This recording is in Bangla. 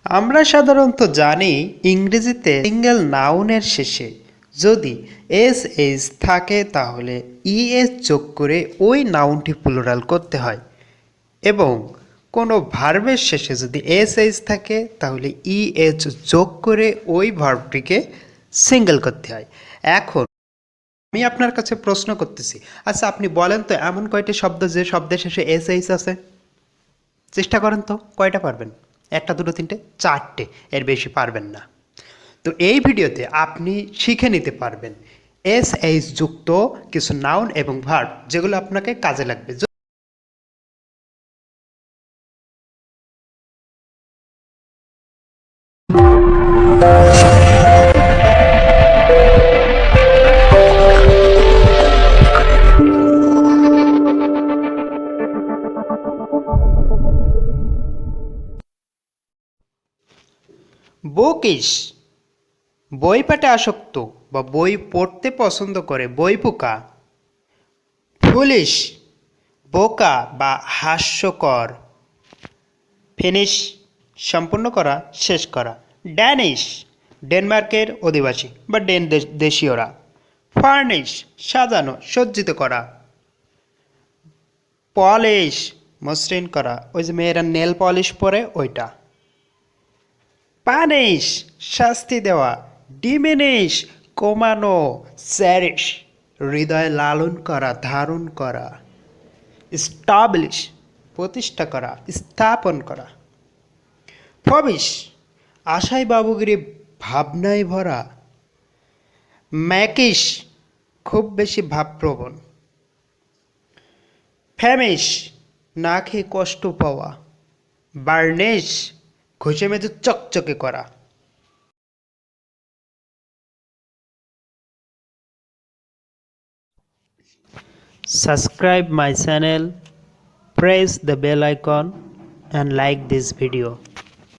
আমরা সাধারণত জানি ইংরেজিতে সিঙ্গেল নাউনের শেষে যদি এস এইচ থাকে তাহলে ইএস যোগ করে ওই নাউনটি প্লুরাল করতে হয় এবং কোনো ভার্বের শেষে যদি এস এইচ থাকে তাহলে ইএচ যোগ করে ওই ভার্বটিকে সিঙ্গেল করতে হয়। এখন আমি আপনার কাছে প্রশ্ন করতেছি, আচ্ছা আপনি বলেন তো এমন কয়টি শব্দ যে শব্দের শেষে এস এইচ আছে? চেষ্টা করেন তো, কয়টা পারবেন? একটা, দুটো, তিনটে, চারটে, এর বেশি পারবেন না। তো এই ভিডিওতে আপনি শিখে নিতে পারবেন এস এইচ যুক্ত কিছু নাউন এবং ভার্ব যেগুলো আপনাকে কাজে লাগবে। বুকিশ, বই পাঠে আসক্ত বা বই পড়তে পছন্দ করে, বই পোকা। ফুলিশ, বোকা বা হাস্যকর। ফিনিশ, সম্পূর্ণ করা, শেষ করা। ড্যানিশ, ডেনমার্কের অধিবাসী বা দেশীয়রা। ফার্নিশ, সাজানো, সজ্জিত করা। পলিশ, মসৃণ করা, ওই যে মেয়েরা নেল পলিশ পরে ওইটা। পানিশ, শাস্তি দেওয়া। ডিমিনিশ, কমানো। চ্যারিশ, হৃদয়ে লালন করা, ধারণ করা। স্টাবলিশ, প্রতিষ্ঠা করা, স্থাপন করা। ফবিশ, আশায় বাবুগিরি, ভাবনায় ভরা। ম্যাকিশ, খুব বেশি ভাবপ্রবণ। ফ্যামিশ, না খেয়ে কষ্ট পাওয়া। বার্নিশ, ঘষে মেজে চকচকে করা। Subscribe my channel, press the bell icon and like this video.